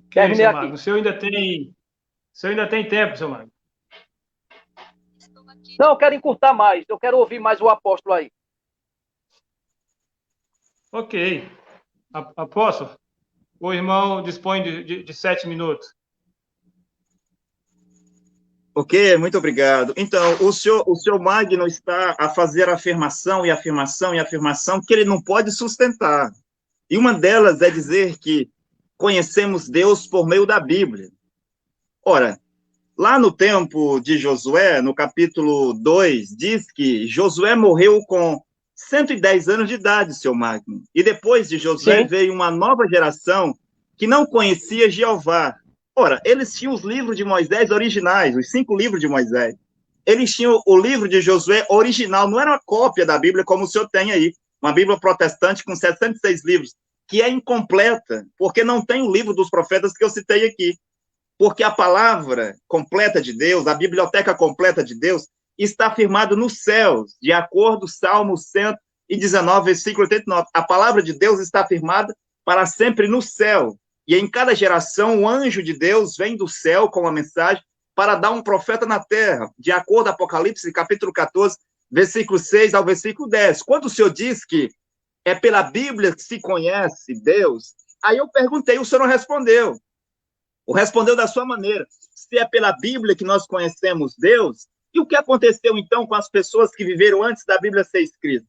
Ok, Terminei seu aqui. Magno. O senhor ainda tem tempo, seu Magno. Não, eu quero encurtar mais. Eu quero ouvir mais o apóstolo aí. Ok. Apóstolo, o irmão dispõe de 7 minutos. Ok, muito obrigado. Então, o senhor Magno está a fazer afirmação e afirmação e afirmação que ele não pode sustentar. E uma delas é dizer que conhecemos Deus por meio da Bíblia. Ora, lá no tempo de Josué, no capítulo 2, diz que Josué morreu com 110 anos de idade, seu Magno. E depois de Josué Sim. veio uma nova geração que não conhecia Jeová. Ora, eles tinham os livros de Moisés originais, os 5 livros de Moisés. Eles tinham o livro de Josué original, não era uma cópia da Bíblia como o senhor tem aí, uma Bíblia protestante com 66 livros, que é incompleta, porque não tem o livro dos profetas que eu citei aqui. Porque a palavra completa de Deus, a biblioteca completa de Deus, está firmada nos céus, de acordo com Salmo 119, versículo 89. A palavra de Deus está firmada para sempre no céu. E em cada geração, o anjo de Deus vem do céu com uma mensagem para dar um profeta na terra, de acordo com Apocalipse, capítulo 14, versículo 6 ao versículo 10. Quando o senhor diz que é pela Bíblia que se conhece Deus, aí eu perguntei, o senhor não respondeu. Ou respondeu da sua maneira. Se é pela Bíblia que nós conhecemos Deus, e o que aconteceu então com as pessoas que viveram antes da Bíblia ser escrita?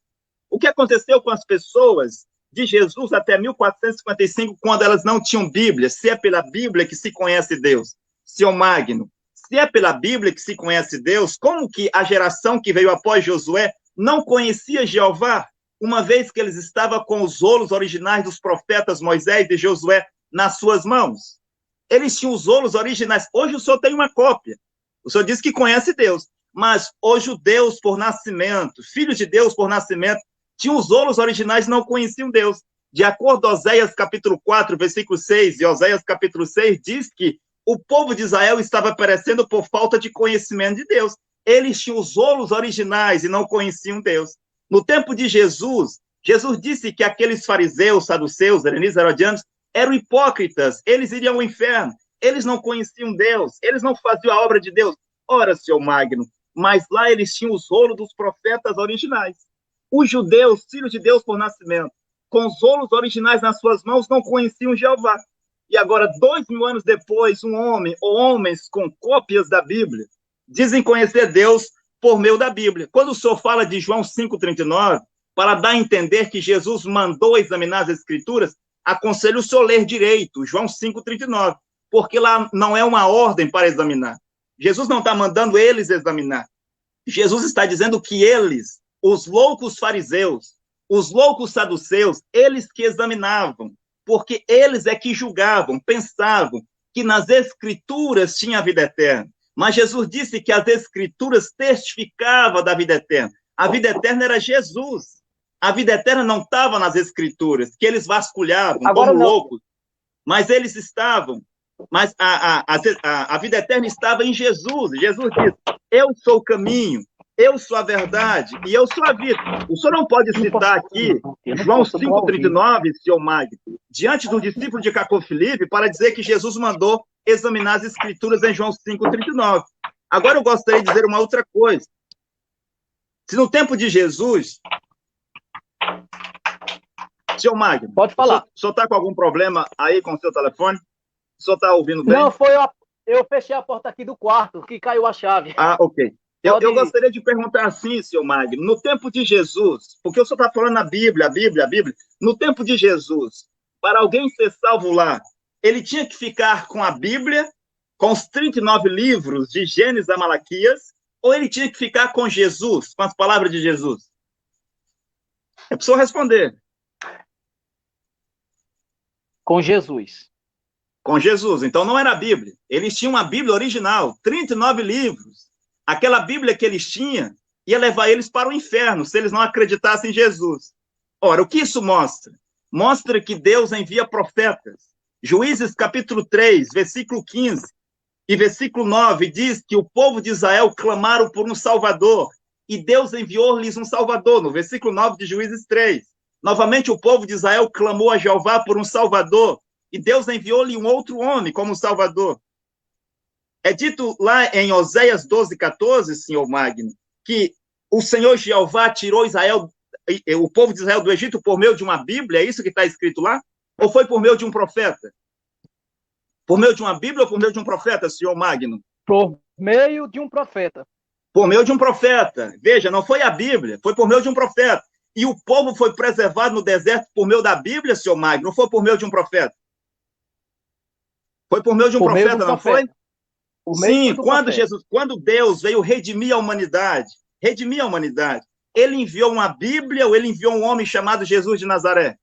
O que aconteceu com as pessoas de Jesus até 1455, quando elas não tinham Bíblia? Se é pela Bíblia que se conhece Deus, seu Magno, se é pela Bíblia que se conhece Deus, como que a geração que veio após Josué não conhecia Jeová, uma vez que eles estavam com os rolos originais dos profetas Moisés e Josué nas suas mãos? Eles tinham os rolos originais. Hoje o senhor tem uma cópia. O senhor diz que conhece Deus, mas os judeus por nascimento, filhos de Deus por nascimento, tinham os rolos originais e não conheciam Deus. De acordo com Oséias capítulo 4, versículo 6, e Oséias capítulo 6, diz que o povo de Israel estava perecendo por falta de conhecimento de Deus. Eles tinham os rolos originais e não conheciam Deus. No tempo de Jesus, Jesus disse que aqueles fariseus, saduceus, helenistas, herodianos, eram hipócritas, eles iriam ao inferno, eles não conheciam Deus, eles não faziam a obra de Deus. Ora, seu Magno, mas lá eles tinham os rolos dos profetas originais. Os judeus, filhos de Deus por nascimento, com os rolos originais nas suas mãos, não conheciam Jeová. E agora, 2000 anos depois, um homem ou homens com cópias da Bíblia dizem conhecer Deus por meio da Bíblia. Quando o senhor fala de João 5,39, para dar a entender que Jesus mandou examinar as Escrituras, aconselho o senhor ler direito, João 5,39, porque lá não é uma ordem para examinar. Jesus não está mandando eles examinar. Jesus está dizendo que eles, os loucos fariseus, os loucos saduceus, eles que examinavam, porque eles é que julgavam, pensavam que nas Escrituras tinha a vida eterna. Mas Jesus disse que as Escrituras testificavam da vida eterna. A vida eterna era Jesus. A vida eterna não estava nas Escrituras, que eles vasculhavam Agora como não. loucos, mas eles estavam. Mas a vida eterna estava em Jesus. Jesus disse: eu sou o caminho, eu sou a verdade e eu sou a vida. O senhor não pode citar aqui João 5,39, senhor Magno, diante do discípulo de Cacô Filipe, para dizer que Jesus mandou examinar as Escrituras em João 5,39. Agora eu gostaria de dizer uma outra coisa. Se no tempo de Jesus, senhor Magno, Pode falar. o senhor está com algum problema aí com o seu telefone? O senhor está ouvindo bem? Não, eu fechei a porta aqui do quarto, que caiu a chave. Ah, ok. Pode... Eu gostaria de perguntar assim, senhor Magno, no tempo de Jesus, porque o senhor está falando na Bíblia, a Bíblia, a Bíblia, no tempo de Jesus, para alguém ser salvo lá, ele tinha que ficar com a Bíblia, com os 39 livros de Gênesis a Malaquias, ou ele tinha que ficar com Jesus, com as palavras de Jesus? É para o senhor responder. Com Jesus. Com Jesus. Então não era a Bíblia. Eles tinham uma Bíblia original, 39 livros. Aquela Bíblia que eles tinham ia levar eles para o inferno, se eles não acreditassem em Jesus. Ora, o que isso mostra? Mostra que Deus envia profetas. Juízes capítulo 3, versículo 15 e versículo 9 diz que o povo de Israel clamaram por um Salvador e Deus enviou-lhes um Salvador, no versículo 9 de Juízes 3. Novamente o povo de Israel clamou a Jeová por um Salvador e Deus enviou-lhe um outro homem como Salvador. É dito lá em Oséias 12:14, senhor Magno, que o Senhor Jeová tirou Israel, o povo de Israel do Egito por meio de uma Bíblia, é isso que está escrito lá? Ou foi por meio de um profeta? Por meio de uma Bíblia ou por meio de um profeta, senhor Magno? Por meio de um profeta. Por meio de um profeta. Veja, não foi a Bíblia, foi por meio de um profeta. E o povo foi preservado no deserto por meio da Bíblia, senhor Magno, não foi por meio de um profeta. Foi por meio de um profeta, não foi? Sim, quando Deus veio redimir a humanidade, ele enviou uma Bíblia ou ele enviou um homem chamado Jesus de Nazaré?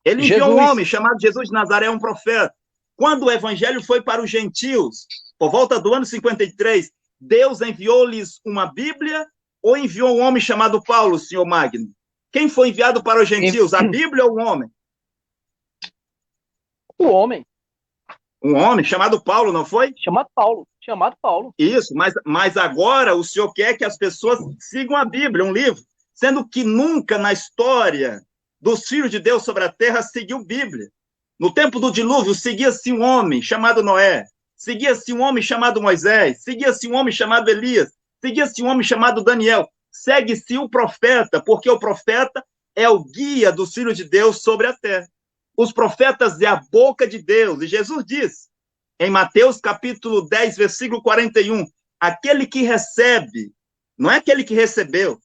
Ele enviou um homem chamado Jesus de Nazaré, um profeta. Quando o evangelho foi para os gentios, por volta do ano 53, Deus enviou-lhes uma Bíblia ou enviou um homem chamado Paulo, senhor Magno? Quem foi enviado para os gentios, a Bíblia ou o homem? O homem. Um homem chamado Paulo, não foi? Chamado Paulo. Isso, mas agora o senhor quer que as pessoas sigam a Bíblia, um livro, sendo que nunca na história dos filhos de Deus sobre a terra seguiu Bíblia. No tempo do dilúvio, seguia-se um homem chamado Noé, seguia-se um homem chamado Moisés, seguia-se um homem chamado Elias, seguia-se um homem chamado Daniel. Segue-se o profeta, porque o profeta é o guia dos filhos de Deus sobre a terra. Os profetas é a boca de Deus. E Jesus diz, em Mateus capítulo 10, versículo 41, aquele que recebe, não é aquele que recebeu,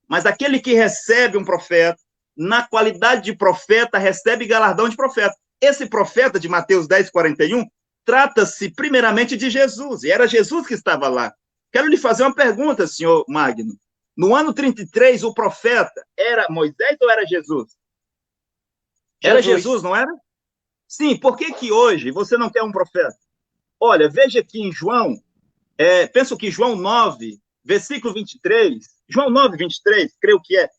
mas aquele que recebe um profeta, na qualidade de profeta, recebe galardão de profeta. Esse profeta de Mateus 10, 41, trata-se primeiramente de Jesus, e era Jesus que estava lá. Quero lhe fazer uma pergunta, senhor Magno. No ano 33, o profeta era Moisés ou era Jesus? Era Jesus, não era? Sim, por que hoje você não quer um profeta? Olha, veja aqui em João, penso que João 9, versículo 23, João 9, 23, creio que é,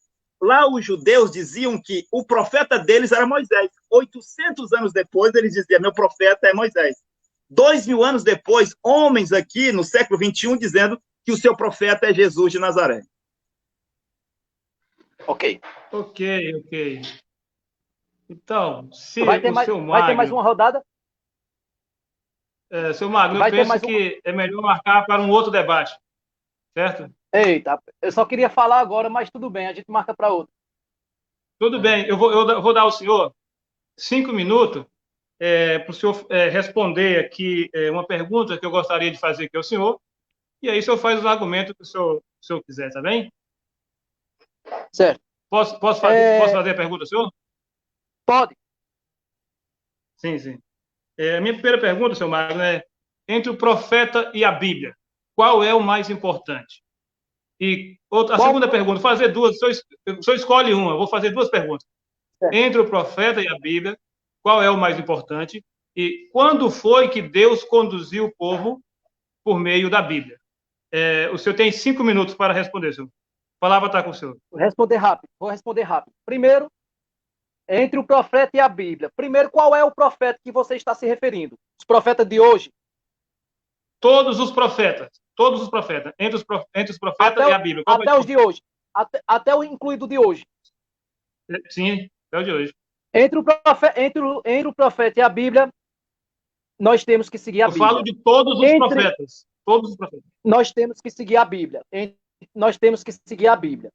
lá os judeus diziam que o profeta deles era Moisés. 800 anos depois, eles diziam, meu profeta é Moisés. 2000 anos depois, homens aqui no século 21 dizendo que o seu profeta é Jesus de Nazaré. Ok. Então, se vai ter mais uma rodada? Seu Magno, eu penso que é melhor marcar para um outro debate, certo? Eita, eu só queria falar agora, mas tudo bem, a gente marca para outro. Tudo bem, eu vou dar ao senhor 5 minutos para o senhor responder aqui uma pergunta que eu gostaria de fazer aqui ao senhor, e aí o senhor faz os argumentos que o senhor quiser, tá bem? Certo. Posso fazer a pergunta ao senhor? Pode. Sim. A minha primeira pergunta, senhor Magno, é: entre o profeta e a Bíblia, qual é o mais importante? E a segunda pergunta, fazer duas, o senhor escolhe uma, eu vou fazer duas perguntas. Certo. Entre o profeta e a Bíblia, qual é o mais importante? E quando foi que Deus conduziu o povo por meio da Bíblia? O senhor tem 5 minutos para responder, senhor. A palavra está com o senhor. Vou responder rápido. Primeiro, entre o profeta e a Bíblia. Primeiro, qual é o profeta que você está se referindo? Os profetas de hoje? Todos os profetas. Entre os profetas e a Bíblia. Até os de hoje. Até o incluído de hoje. Sim, até o de hoje. Entre o profeta e a Bíblia, nós temos que seguir a Bíblia. Eu falo de todos os profetas. Todos os profetas. Nós temos que seguir a Bíblia. Nós temos que seguir a Bíblia.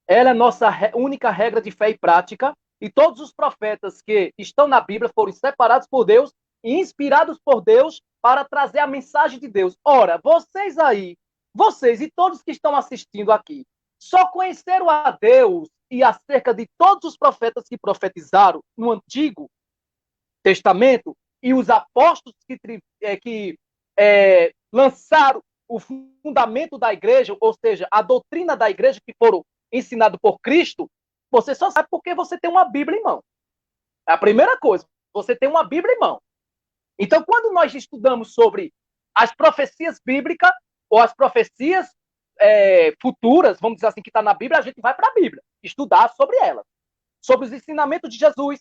Ela é a nossa única regra de fé e prática. E todos os profetas que estão na Bíblia foram separados por Deus e inspirados por Deus para trazer a mensagem de Deus. Ora, vocês e todos que estão assistindo aqui, só conheceram a Deus e acerca de todos os profetas que profetizaram no Antigo Testamento e os apóstolos que lançaram o fundamento da igreja, ou seja, a doutrina da igreja que foram ensinados por Cristo. Você só sabe porque você tem uma Bíblia em mão. É a primeira coisa, você tem uma Bíblia em mão. Então, quando nós estudamos sobre as profecias bíblicas, ou as profecias futuras, vamos dizer assim, que está na Bíblia, a gente vai para a Bíblia, estudar sobre elas, sobre os ensinamentos de Jesus.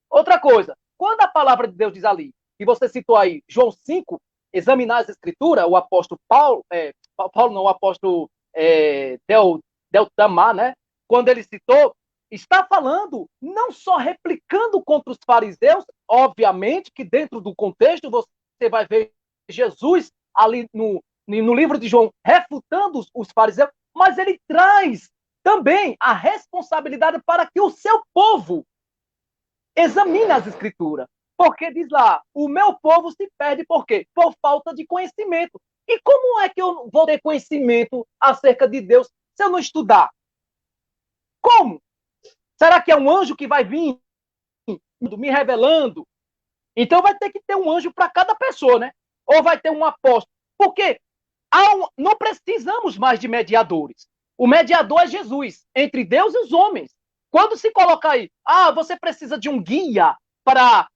Outra coisa, quando a palavra de Deus diz ali, que você citou aí, João 5, examinar as escrituras, o apóstolo o apóstolo Deltamar, né? Quando ele citou, está falando, não só replicando contra os fariseus, obviamente que dentro do contexto você vai ver Jesus ali no livro de João refutando os fariseus, mas ele traz também a responsabilidade para que o seu povo examine as escrituras. Porque diz lá, o meu povo se perde por quê? Por falta de conhecimento. E como é que eu vou ter conhecimento acerca de Deus se eu não estudar? Como? Será que é um anjo que vai vir me revelando? Então vai ter que ter um anjo para cada pessoa, né? Ou vai ter um apóstolo. Porque não precisamos mais de mediadores. O mediador é Jesus, entre Deus e os homens. Quando se coloca aí, você precisa de um guia para...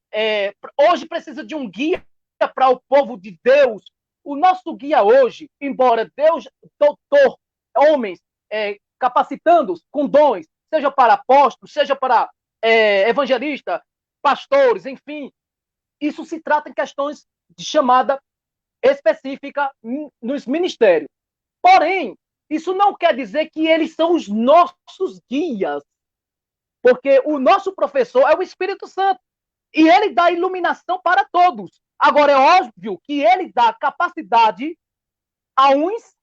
hoje precisa de um guia para o povo de Deus. O nosso guia hoje, embora Deus, doutor, homens, capacitando-os com dons, seja para apóstolos, seja para evangelistas, pastores, enfim, isso se trata em questões de chamada específica nos ministérios. Porém, isso não quer dizer que eles são os nossos guias, porque o nosso professor é o Espírito Santo, e ele dá iluminação para todos. Agora, é óbvio que ele dá capacidade a uns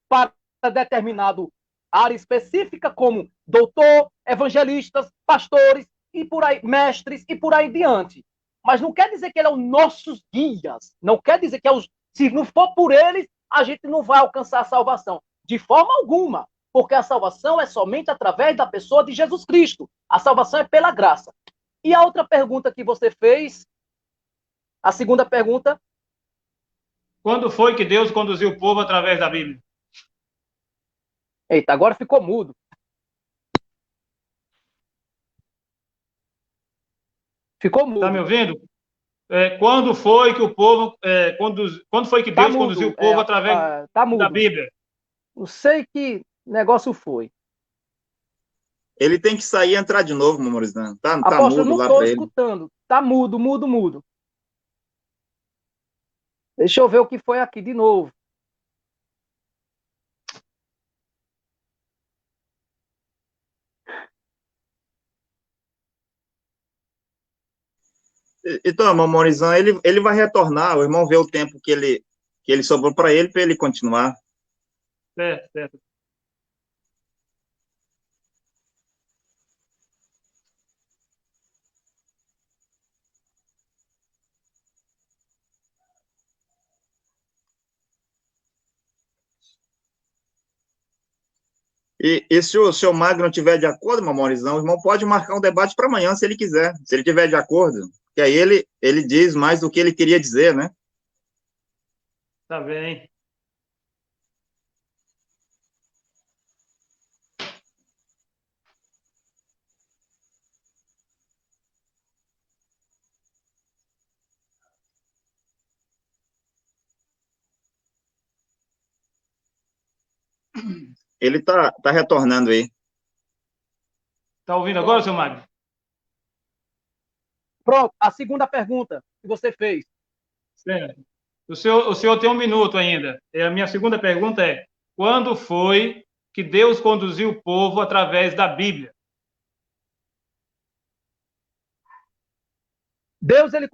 para determinado área específica, como doutor, evangelistas, pastores, e por aí, mestres, e por aí diante. Mas não quer dizer que ele é os nossos guias. Não quer dizer que se não for por eles, a gente não vai alcançar a salvação. De forma alguma. Porque a salvação é somente através da pessoa de Jesus Cristo. A salvação é pela graça. E a outra pergunta que você fez, a segunda pergunta. Quando foi que Deus conduziu o povo através da Bíblia? Eita, agora ficou mudo. Ficou mudo. Está me ouvindo? Quando foi que o povo... quando foi que Deus conduziu o povo através da Bíblia? Não sei que negócio foi. Ele tem que sair e entrar de novo, Memorizando. Tá Apóstolo, mudo lá não para estou ele. escutando. Tá mudo. Deixa eu ver o que foi aqui de novo. Então, Memorizando, ele vai retornar. O irmão vê o tempo que ele sobrou para ele continuar. Certo. E se o seu Magno não estiver de acordo, Memorizão, o irmão pode marcar um debate para amanhã, se ele quiser. Se ele estiver de acordo. Que aí ele diz mais do que ele queria dizer, né? Tá bem. Ele tá retornando aí. Está ouvindo agora, seu Magno? Pronto, a segunda pergunta que você fez. Certo. O senhor tem um minuto ainda. A minha segunda pergunta é: quando foi que Deus conduziu o povo através da Bíblia? Deus ele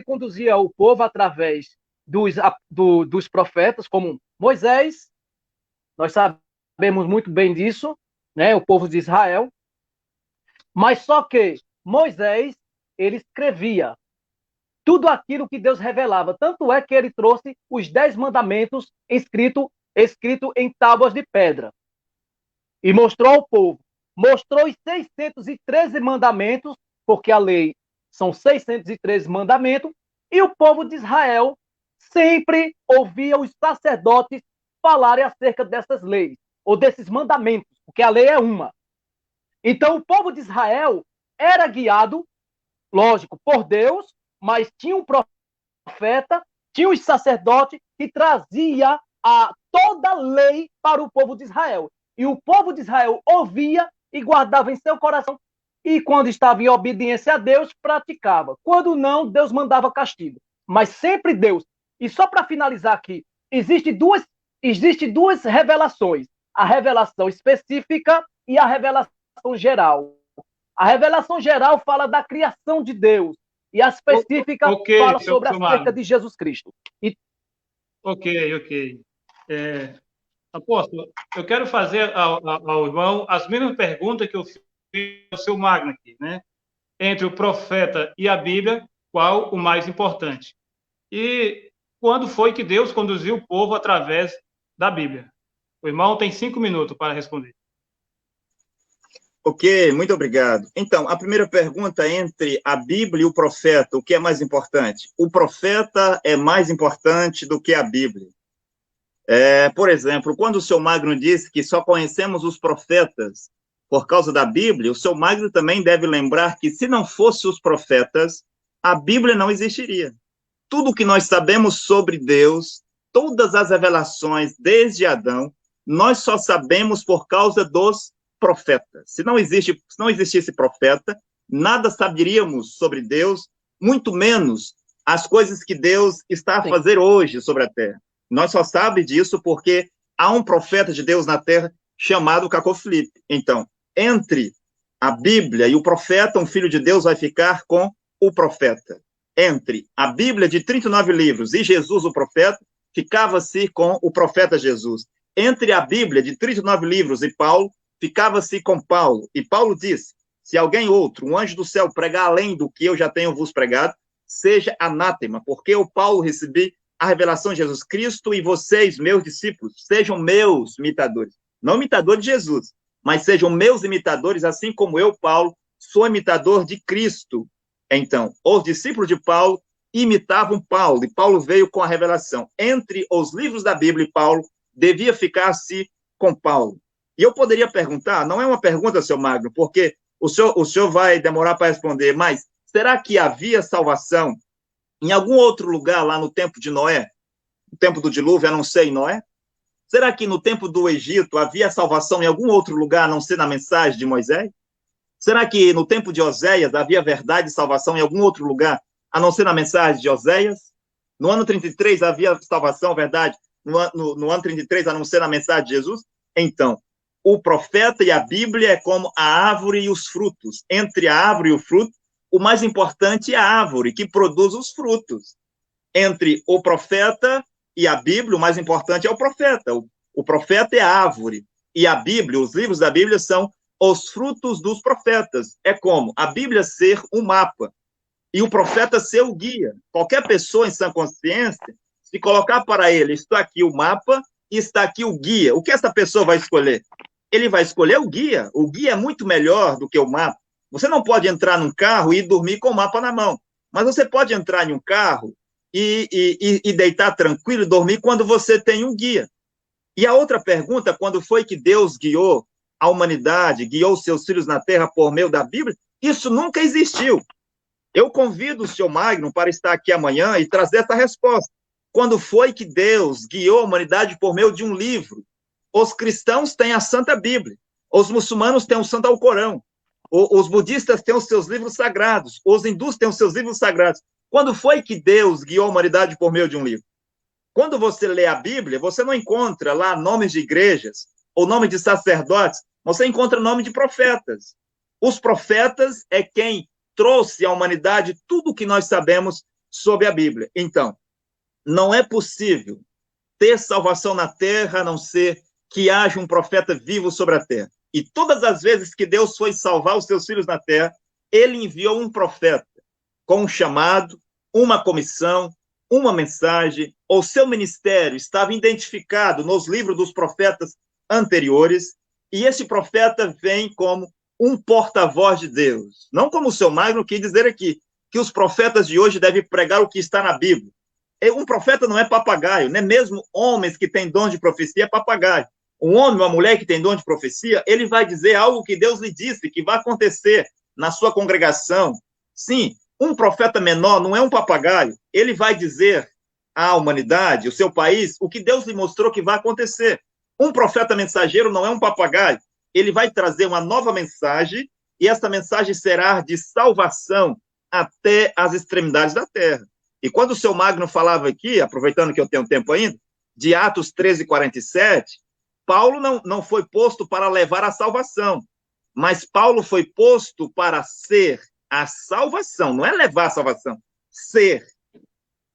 conduzia o povo através dos profetas, como Moisés. Nós sabemos muito bem disso, né? O povo de Israel. Mas só que Moisés, ele escrevia tudo aquilo que Deus revelava. Tanto é que ele trouxe os 10 mandamentos escrito em tábuas de pedra. E mostrou ao povo. Mostrou os 613 mandamentos, porque a lei são 613 mandamentos, e o povo de Israel sempre ouvia os sacerdotes falarem acerca dessas leis, ou desses mandamentos, porque a lei é uma. Então, o povo de Israel era guiado, lógico, por Deus, mas tinha um profeta, tinha os sacerdotes que trazia toda a lei para o povo de Israel. E o povo de Israel ouvia e guardava em seu coração, e quando estava em obediência a Deus, praticava. Quando não, Deus mandava castigo. Mas sempre Deus. E só para finalizar aqui, existem duas revelações. A revelação específica e a revelação geral. A revelação geral fala da criação de Deus. E a específica Ok, fala sobre seu acerca Magno. de Jesus Cristo. E Ok. Apóstolo, eu quero fazer ao irmão as mesmas perguntas que eu fiz ao seu Magno aqui, né? Entre o profeta e a Bíblia, qual o mais importante? E quando foi que Deus conduziu o povo através da Bíblia? O irmão tem 5 minutos para responder. Ok, muito obrigado. Então, a primeira pergunta entre a Bíblia e o profeta, o que é mais importante? O profeta é mais importante do que a Bíblia. Por exemplo, quando o seu Magno disse que só conhecemos os profetas por causa da Bíblia, o seu Magno também deve lembrar que se não fosse os profetas, a Bíblia não existiria. Tudo que nós sabemos sobre Deus, todas as revelações desde Adão, nós só sabemos por causa dos profetas. Se não existisse profeta, nada saberíamos sobre Deus, muito menos as coisas que Deus está a fazer hoje sobre a terra. Nós só sabemos disso porque há um profeta de Deus na terra chamado Cacó Filipe. Então, entre a Bíblia e o profeta, um filho de Deus vai ficar com o profeta. Entre a Bíblia de 39 livros e Jesus, o profeta, ficava-se com o profeta Jesus. Entre a Bíblia de 39 livros e Paulo, ficava-se com Paulo. E Paulo disse, se alguém outro, um anjo do céu, pregar além do que eu já tenho vos pregado, seja anátema, porque eu, Paulo, recebi a revelação de Jesus Cristo e vocês, meus discípulos, sejam meus imitadores. Não imitadores de Jesus, mas sejam meus imitadores, assim como eu, Paulo, sou imitador de Cristo. Então, os discípulos de Paulo imitavam Paulo, e Paulo veio com a revelação. Entre os livros da Bíblia e Paulo, devia ficar-se com Paulo. E eu poderia perguntar, não é uma pergunta, seu Magno, porque o senhor vai demorar para responder, mas será que havia salvação em algum outro lugar lá no tempo de Noé? No tempo do dilúvio, a não ser em Noé? Será que no tempo do Egito havia salvação em algum outro lugar, a não ser na mensagem de Moisés? Será que no tempo de Oséias havia verdade e salvação em algum outro lugar, a não ser na mensagem de Oséias? No ano 33 havia salvação, verdade, no ano 33, a não ser na mensagem de Jesus? Então, o profeta e a Bíblia é como a árvore e os frutos. Entre a árvore e o fruto, o mais importante é a árvore, que produz os frutos. Entre o profeta e a Bíblia, o mais importante é o profeta. O profeta é a árvore. E a Bíblia, os livros da Bíblia são os frutos dos profetas. É como a Bíblia ser um mapa e o profeta ser o guia. Qualquer pessoa em sã consciência, se colocar para ele, está aqui o mapa e está aqui o guia, o que essa pessoa vai escolher? Ele vai escolher o guia. O guia é muito melhor do que o mapa. Você não pode entrar num carro e dormir com o mapa na mão, mas você pode entrar em um carro e deitar tranquilo e dormir quando você tem um guia. E a outra pergunta, quando foi que Deus guiou a humanidade, guiou seus filhos na terra por meio da Bíblia? Isso nunca existiu. Eu convido o senhor Magno para estar aqui amanhã e trazer essa resposta. Quando foi que Deus guiou a humanidade por meio de um livro? Os cristãos têm a Santa Bíblia, os muçulmanos têm o Santo Alcorão, os budistas têm os seus livros sagrados, os hindus têm os seus livros sagrados. Quando foi que Deus guiou a humanidade por meio de um livro? Quando você lê a Bíblia, você não encontra lá nomes de igrejas ou nome de sacerdotes, você encontra nome de profetas. Os profetas é quem trouxe à humanidade tudo o que nós sabemos sobre a Bíblia. Então, não é possível ter salvação na terra a não ser que haja um profeta vivo sobre a terra. E todas as vezes que Deus foi salvar os seus filhos na terra, ele enviou um profeta com um chamado, uma comissão, uma mensagem. O seu ministério estava identificado nos livros dos profetas anteriores, e esse profeta vem como um porta-voz de Deus. Não como o seu Magno quis dizer aqui, que os profetas de hoje devem pregar o que está na Bíblia. Um profeta não é papagaio, né? Mesmo homens que têm dom de profecia é papagaio. Um homem, uma mulher que tem dom de profecia, ele vai dizer algo que Deus lhe disse, que vai acontecer na sua congregação. Sim, um profeta menor não é um papagaio. Ele vai dizer à humanidade, o seu país, o que Deus lhe mostrou que vai acontecer. Um profeta mensageiro não é um papagaio. Ele vai trazer uma nova mensagem, e essa mensagem será de salvação até as extremidades da terra. E quando o seu Magno falava aqui, aproveitando que eu tenho tempo ainda, de Atos 13:47, Paulo não foi posto para levar a salvação, mas Paulo foi posto para ser a salvação, não é levar a salvação, ser.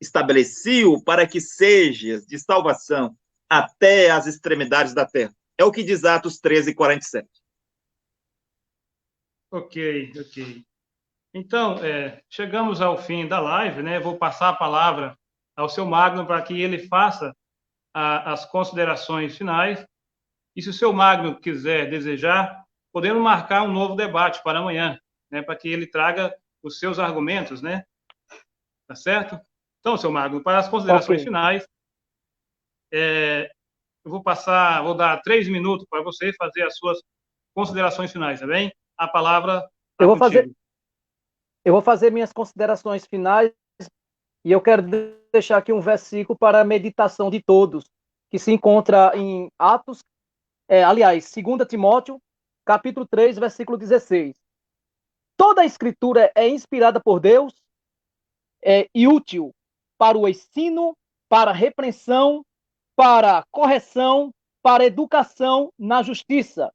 Estabeleci-o para que sejas de salvação até as extremidades da terra. É o que diz Atos 13:47. Ok, ok. Então, chegamos ao fim da live, né? Vou passar a palavra ao seu Magno para que ele faça as considerações finais. E se o seu Magno quiser, desejar, podemos marcar um novo debate para amanhã, né? Para que ele traga os seus argumentos, né? Tá certo? Então, seu Magno, para as considerações finais, eu vou dar 3 minutos para você fazer as suas considerações finais, tá bem? A palavra está contigo. Eu vou fazer minhas considerações finais e eu quero deixar aqui um versículo para a meditação de todos, que se encontra em Atos, aliás, 2 Timóteo, capítulo 3, versículo 16. Toda a escritura é inspirada por Deus e útil para o ensino, para a repreensão, para a correção, para a educação na justiça.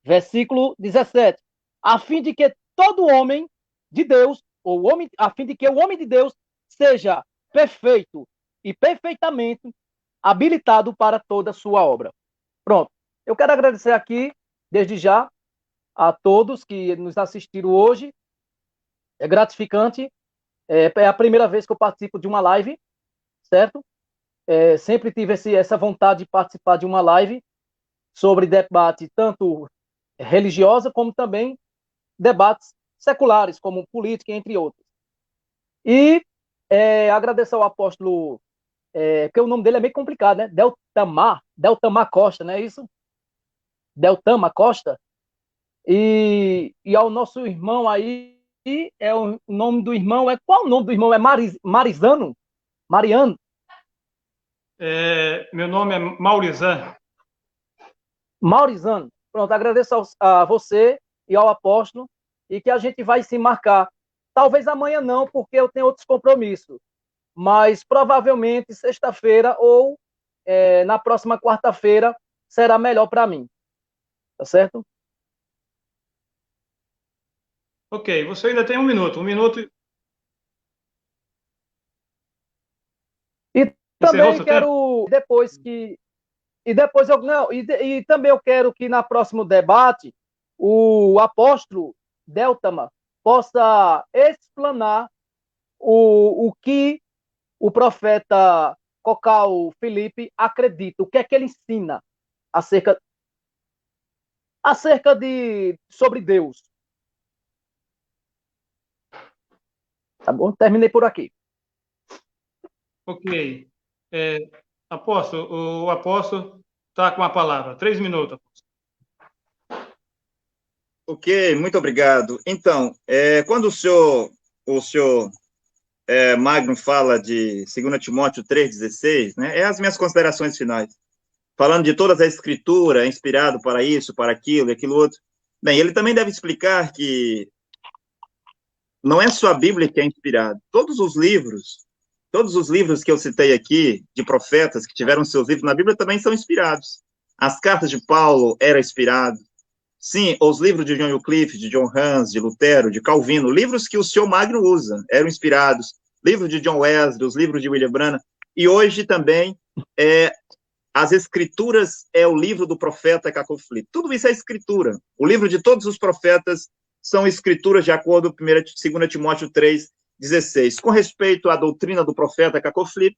Versículo 17. A fim de que todo homem de Deus, a fim de que o homem de Deus seja perfeito e perfeitamente habilitado para toda a sua obra. Pronto. Eu quero agradecer aqui, desde já, a todos que nos assistiram hoje. É gratificante. É a primeira vez que eu participo de uma live, certo? Sempre tive essa vontade de participar de uma live sobre debate tanto religiosa como também debates seculares, como política, entre outros. E agradecer ao apóstolo, porque o nome dele é meio complicado, né? Deltamar Costa, não é isso? Deltamar Costa. E ao nosso irmão aí, o nome do irmão qual o nome do irmão? É Marizano? Mariano? Meu nome é Maurizan. Maurizano. Pronto, agradeço a você e ao apóstolo, e que a gente vai se marcar. Talvez amanhã não, porque eu tenho outros compromissos, mas provavelmente sexta-feira ou na próxima quarta-feira será melhor para mim. Tá certo? Ok, você ainda tem 1 minuto. 1 minuto. E também quero, depois que... E depois eu... Não, e também eu quero que na próximo debate o apóstolo Deltamar possa explanar o que o profeta Cocal Felipe acredita, o que é que ele ensina sobre Deus. Tá bom? Terminei por aqui. Ok. Apóstolo, o apóstolo está com a palavra. 3 minutos. Ok, muito obrigado. Então, quando o senhor Magno fala de 2 Timóteo 3,16, né, as minhas considerações finais. Falando de toda a escritura, inspirado para isso, para aquilo e aquilo outro. Bem, ele também deve explicar que não é só a Bíblia que é inspirada. Todos os livros que eu citei aqui, de profetas que tiveram seus livros na Bíblia, também são inspirados. As cartas de Paulo eram inspiradas. Sim, os livros de John Wycliffe, de John Hus, de Lutero, de Calvino, livros que o senhor Magno usa, eram inspirados. Livros de John Wesley, os livros de William Branham. E hoje também, as Escrituras é o livro do profeta Cocal Felipe. Tudo isso é escritura. O livro de todos os profetas são escrituras de acordo com 2 Timóteo 3,16. Com respeito à doutrina do profeta Cocal Felipe,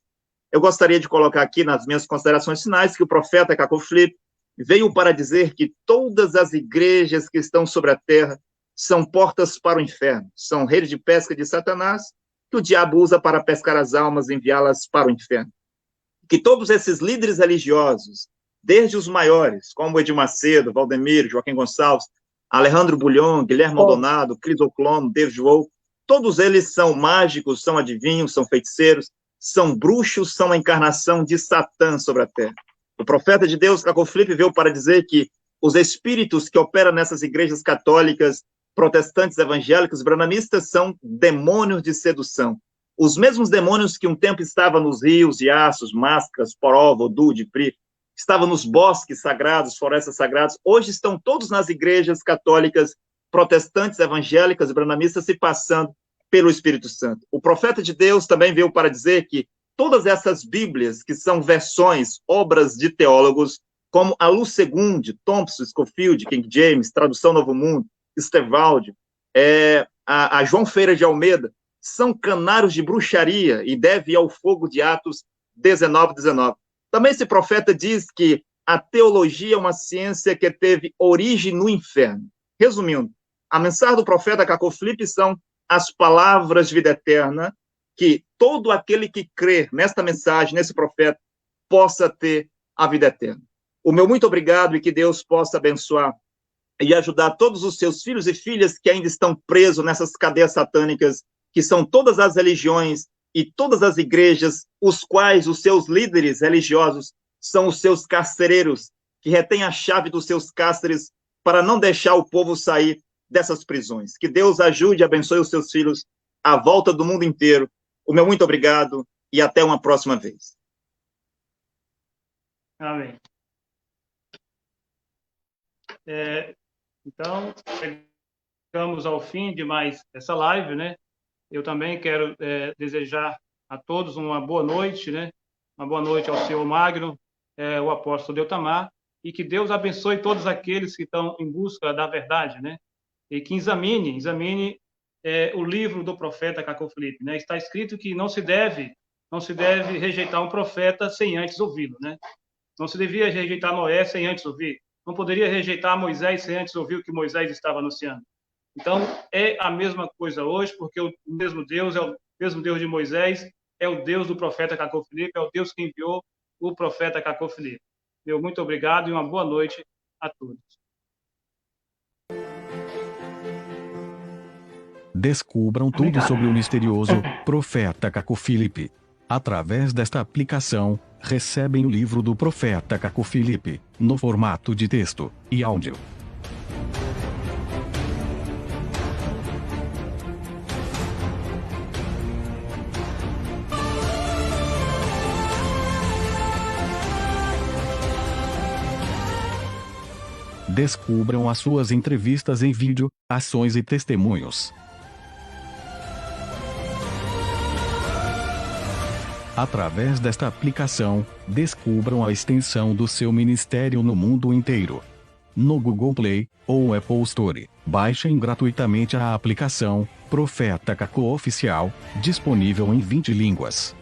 eu gostaria de colocar aqui nas minhas considerações finais que o profeta Cocal Felipe veio para dizer que todas as igrejas que estão sobre a terra são portas para o inferno, são redes de pesca de Satanás, que o diabo usa para pescar as almas e enviá-las para o inferno. Que todos esses líderes religiosos, desde os maiores, como Edir Macedo, Valdemiro, Joaquim Gonçalves, Alejandro Bulhon, Guilherme Maldonado, Crisoclomo, David Wohl, todos eles são mágicos, são adivinhos, são feiticeiros, são bruxos, são a encarnação de Satã sobre a terra. O profeta de Deus, Cocal Felipe, veio para dizer que os espíritos que operam nessas igrejas católicas, protestantes, evangélicos, brahmanistas, são demônios de sedução. Os mesmos demônios que um tempo estavam nos rios, riachos, máscaras, poró, vodú, dipri, estavam nos bosques sagrados, florestas sagradas, hoje estão todos nas igrejas católicas protestantes, evangélicas e branamistas se passando pelo Espírito Santo. O profeta de Deus também veio para dizer que todas essas Bíblias, que são versões, obras de teólogos, como a Luz Segundi, Thompson, Scofield, King James, Tradução Novo Mundo, Estevald, a João Feira de Almeida, são canários de bruxaria e deve ir ao fogo de Atos 19:19. Também esse profeta diz que a teologia é uma ciência que teve origem no inferno. Resumindo, a mensagem do profeta Cacó Filipe são as palavras de vida eterna, que todo aquele que crê nesta mensagem, nesse profeta, possa ter a vida eterna. O meu muito obrigado e que Deus possa abençoar e ajudar todos os seus filhos e filhas que ainda estão presos nessas cadeias satânicas, que são todas as religiões e todas as igrejas, os quais os seus líderes religiosos são os seus carcereiros, que retêm a chave dos seus cárceres para não deixar o povo sair dessas prisões. Que Deus ajude e abençoe os seus filhos à volta do mundo inteiro. O meu muito obrigado e até uma próxima vez. Amém. Então, chegamos ao fim de mais essa live, né? Eu também quero desejar a todos uma boa noite, né? Uma boa noite ao senhor Magno, o apóstolo Deltamar, e que Deus abençoe todos aqueles que estão em busca da verdade, né? E que examine o livro do profeta Cacó Filipe, né? Está escrito que não se deve rejeitar um profeta sem antes ouvi-lo, né? Não se devia rejeitar Noé sem antes ouvir. Não poderia rejeitar Moisés sem antes ouvir o que Moisés estava anunciando. Então, é a mesma coisa hoje, porque o mesmo Deus é o mesmo Deus de Moisés, é o Deus do profeta Cacó Filipe, é o Deus que enviou o profeta Cacó Filipe. Meu muito obrigado e uma boa noite a todos. Descubram tudo sobre o misterioso profeta Cacó Filipe. Através desta aplicação, recebem o livro do profeta Cacó Filipe, no formato de texto e áudio. Descubram as suas entrevistas em vídeo, ações e testemunhos. Através desta aplicação, descubram a extensão do seu ministério no mundo inteiro. No Google Play ou Apple Store, baixem gratuitamente a aplicação Profeta Cacó Oficial, disponível em 20 línguas.